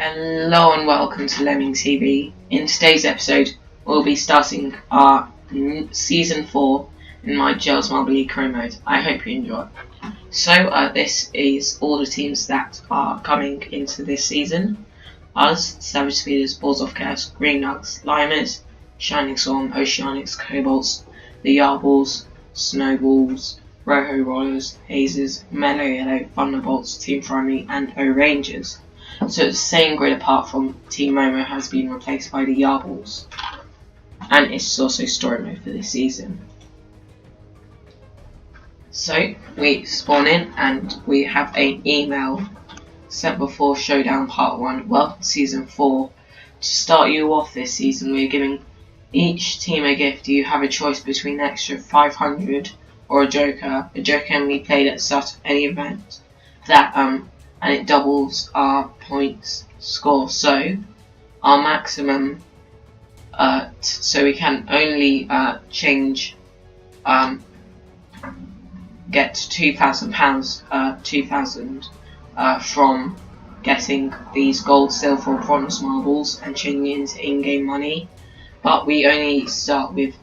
Hello and welcome to Lemming TV. In today's episode, we'll be starting our Season 4 in my Jelle's Marble League career mode. I hope you enjoy. So, this is all the teams that are coming into this season. Us, Savage Speeders, Balls of Chaos, Green Nugs, Limers, Shining Storm, Oceanics, Cobalts, the Yarballs, Snowballs, Roho Rollers, Hazes, Mellow Yellow, Thunderbolts, Team Primary, and O-Rangers. So it's the same grid apart from Team Momo has been replaced by the Yarballs. And it's also story mode for this season. So we spawn in and we have an email sent before Showdown Part 1, well, Season 4. To start you off this season, we're giving each team a gift. You have a choice between an extra 500 or a Joker. A Joker can be played at the start of any event that and it doubles our points score. So our maximum, so we can only change, get £2,000, 2,000 from getting these gold, silver, or bronze marbles and changing it into in-game money. But we only start with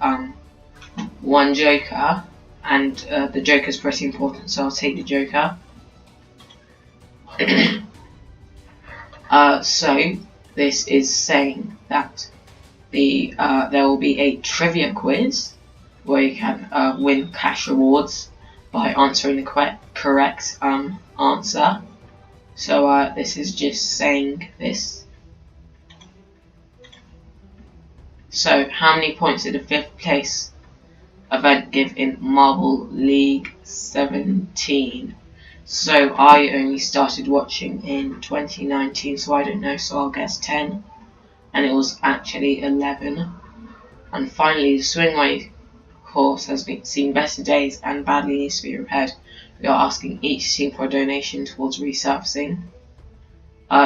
one Joker, and the Joker is pretty important, so I'll take the Joker. So this is saying that there will be a trivia quiz where you can win cash rewards by answering the correct answer. So this is just saying this. So how many points did the 5th place event give in Marble League 17? So I only started watching in 2019, so I don't know, so I'll guess 10. And it was actually 11. And finally, the Swingway course has seen better days and badly needs to be repaired. We are asking each team for a donation towards resurfacing.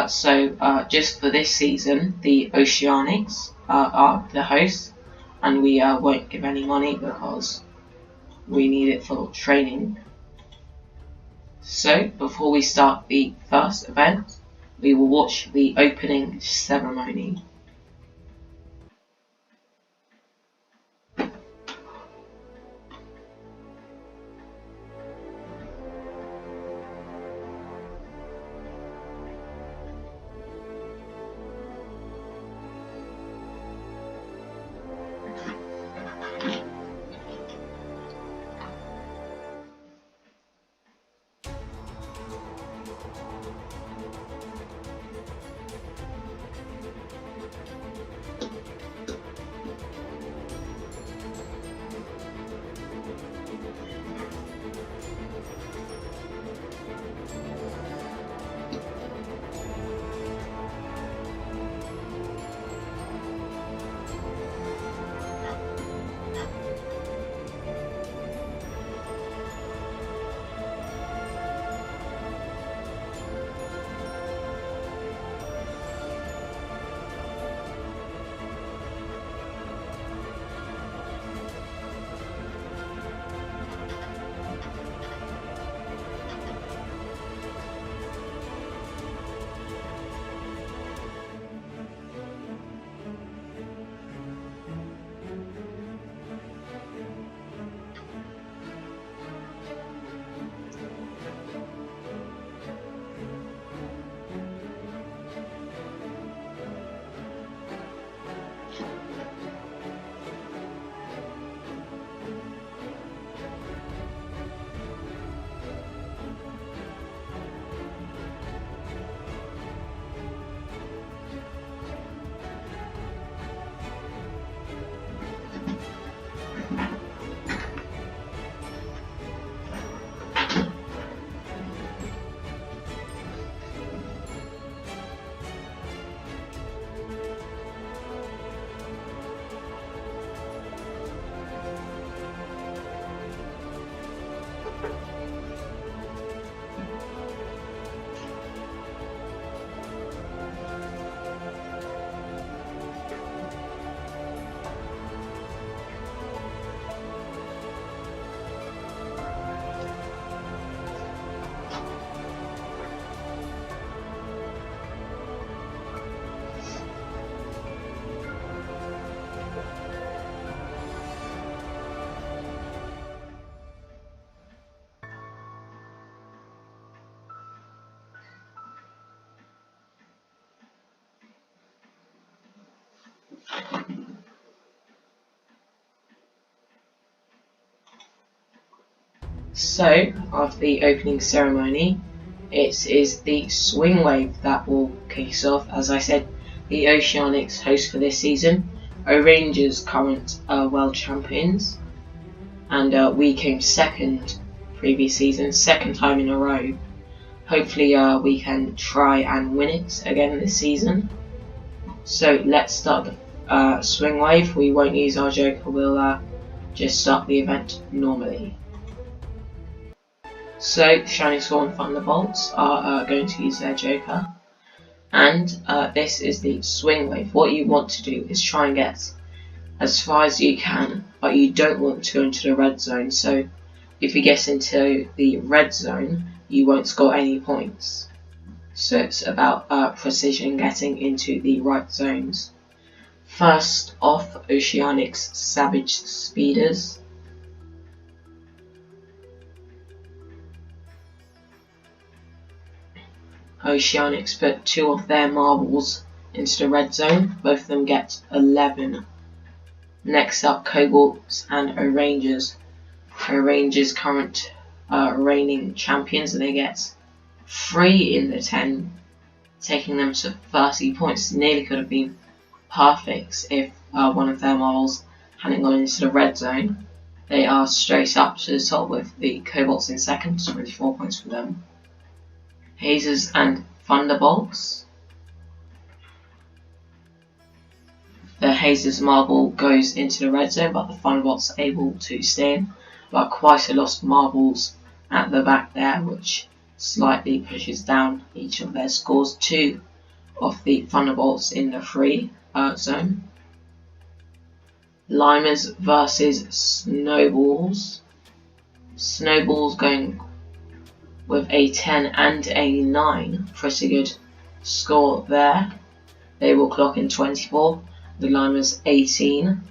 So just for this season, the Oceanics are the hosts, and we won't give any money because we need it for training. So before we start the first event, we will watch the opening ceremony. So, after the opening ceremony, it is the swing wave that will kick us off. As I said, the Oceanics host for this season, Rangers current world champions, and we came second previous season, second time in a row. Hopefully we can try and win it again this season. So let's start the swing wave. We won't use our joker, we'll just start the event normally. So Shining Swarm and Thunderbolts are going to use their joker, and this is the swing wave. What you want to do is try and get as far as you can, but you don't want to go into the red zone. So if you get into the red zone, you won't score any points. So it's about precision, getting into the right zones. First off, Oceanics Savage Speeders. Oceanics put 2 of their marbles into the red zone. Both of them get 11. Next up, Cobalts and Rangers. Rangers current reigning champions, and they get 3 in the 10, taking them to 30 points. Nearly could have been perfect if one of their marbles hadn't gone into the red zone. They are straight up to the top with the Cobalts in second, 24 points for them. Hazers and Thunderbolts. The Hazers marble goes into the red zone, but the Thunderbolts are able to stay in. But quite a lot of marbles at the back there, which slightly pushes down each of their scores. 2 of the Thunderbolts in the free zone. Limers versus Snowballs. Snowballs going with a 10 and a 9. Pretty good score there. They will clock in 24. The Limers 18.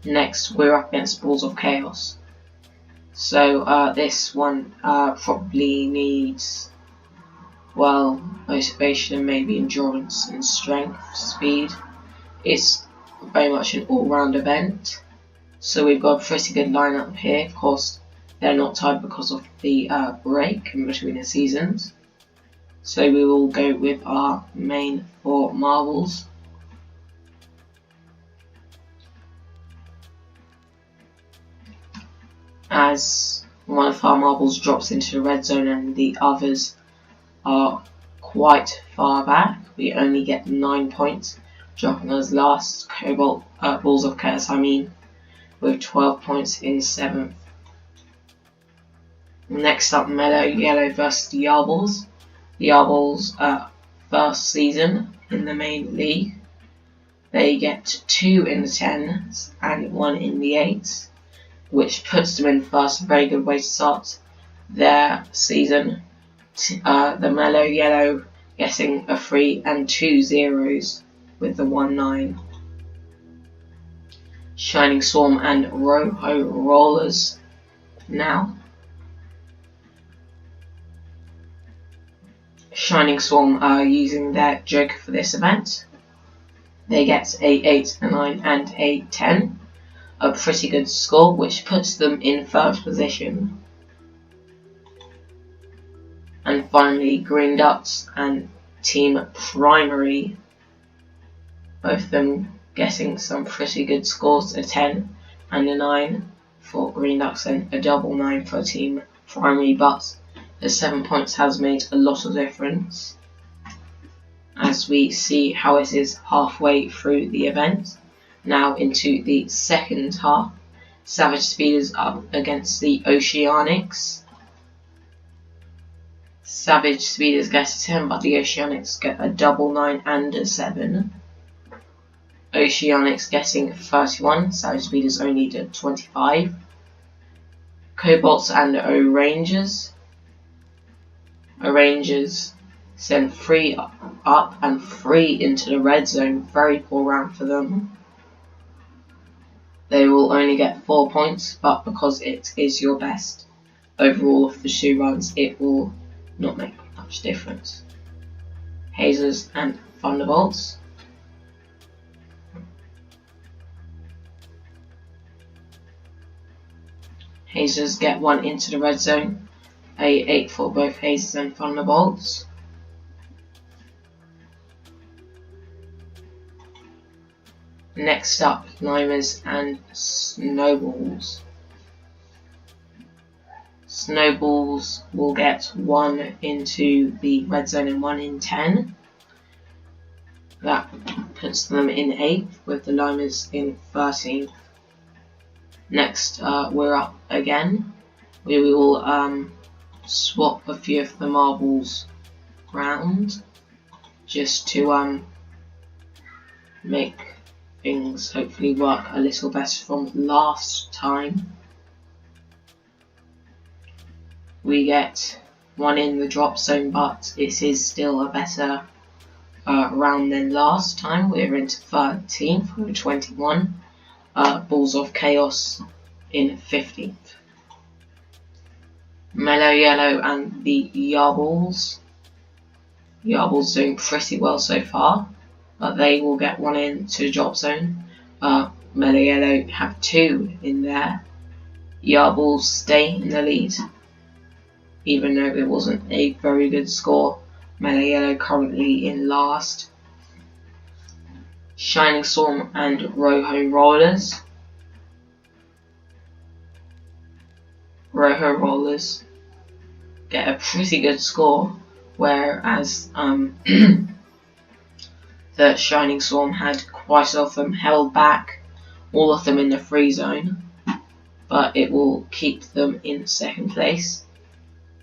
Next, we're up against Balls of Chaos. So this one probably needs, well, motivation and maybe endurance and strength, speed. It's very much an all-round event. So we've got a pretty good lineup here. Of course, they're not tied because of the break in between the seasons. So we will go with our main 4 marbles. As one of our marbles drops into the red zone and the others are quite far back, we only get 9 points, dropping us last. Balls of Chaos, with 12 points in 7th. Next up, Mellow Yellow versus the Yarbles. The Yarbles first season in the main league. They get 2 in the 10s and 1 in the 8s, which puts them in first. A very good way to start their season. The Mellow Yellow getting a 3 and 2 zeros with the 1-9. Shining Swarm and Robo Rollers now. Shining Swarm are using their joker for this event. They get a 8, a 9 and a 10. A pretty good score, which puts them in 3rd position. And finally, Green Ducks and Team Primary, both of them getting some pretty good scores, a 10 and a 9 for Green Ducks and a double 9 for Team Primary, but the 7 points has made a lot of difference as we see how it is halfway through the event. Now into the second half. Savage Speeders up against the Oceanics. Savage Speeders get a 10, but the Oceanics get a double 9 and a 7. Oceanics getting 31, Savage Speeders only did 25. Cobalts and O-Rangers. O-Rangers send 3 up and 3 into the red zone. Very poor round for them. They will only get 4 points, but because it is your best overall of the 2 runs, it will not make much difference. Hazers and Thunderbolts. Hazers get one into the red zone. A 8 for both Hazers and Thunderbolts. Next up, Limers and Snowballs. Snowballs will get one into the red zone and one in 10. That puts them in 8th with the Limers in 13th. Next, we're up again. We will swap a few of the marbles round just to make things hopefully work a little better from last time. We get one in the drop zone, but it is still a better round than last time. We're into 13th with 21. Balls of Chaos in 15th. Mellow Yellow and the Yarballs. Yarballs doing pretty well so far, but they will get one into the drop zone. Mellow Yellow have 2 in there. Yarballs stay in the lead, even though it wasn't a very good score. Mellow Yellow currently in last. Shining Storm and Rojo Rollers. Rojo Rollers get a pretty good score, whereas the Shining Storm had quite a lot of them held back, all of them in the free zone, but it will keep them in 2nd place.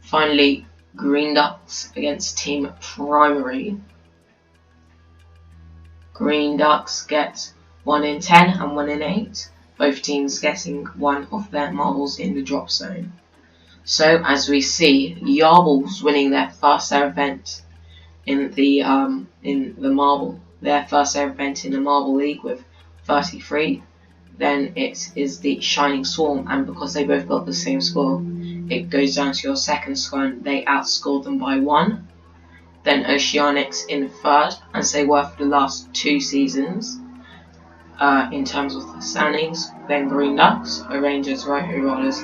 Finally, Green Ducks against Team Primary. Green Ducks get 1 in 10 and 1 in 8, both teams getting one of their marbles in the drop zone. So as we see, Yarballs winning their first ever event in the marble, their first ever event in the Marble League with 33. Then it is the Shining Swarm, and because they both got the same score, it goes down to your second score, and they outscored them by 1. Then Oceanics in 3rd, as they were for the last 2 seasons in terms of the standings. Then Green Ducks, Rangers, Rojo Rollers,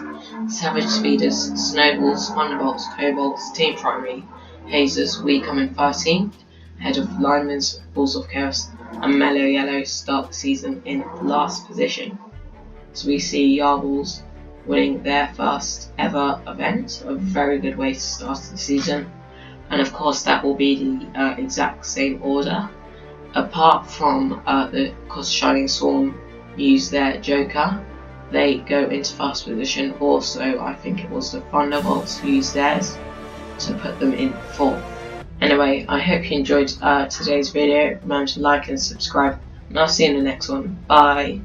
Savage Speeders, Snowballs, Thunderbolts, Cobalts, Team Primary, Hazers. We come in 13th, ahead of Linemans, Balls of Chaos, and Mellow Yellow start the season in last position. So we see Yarballs winning their first ever event, a very good way to start the season. And of course that will be the exact same order, apart from because Shining Swarm use their Joker, they go into first position. Also, I think it was the Thunderbolts who used theirs to put them in 4th. Anyway, I hope you enjoyed today's video. Remember to like and subscribe, and I'll see you in the next one. Bye!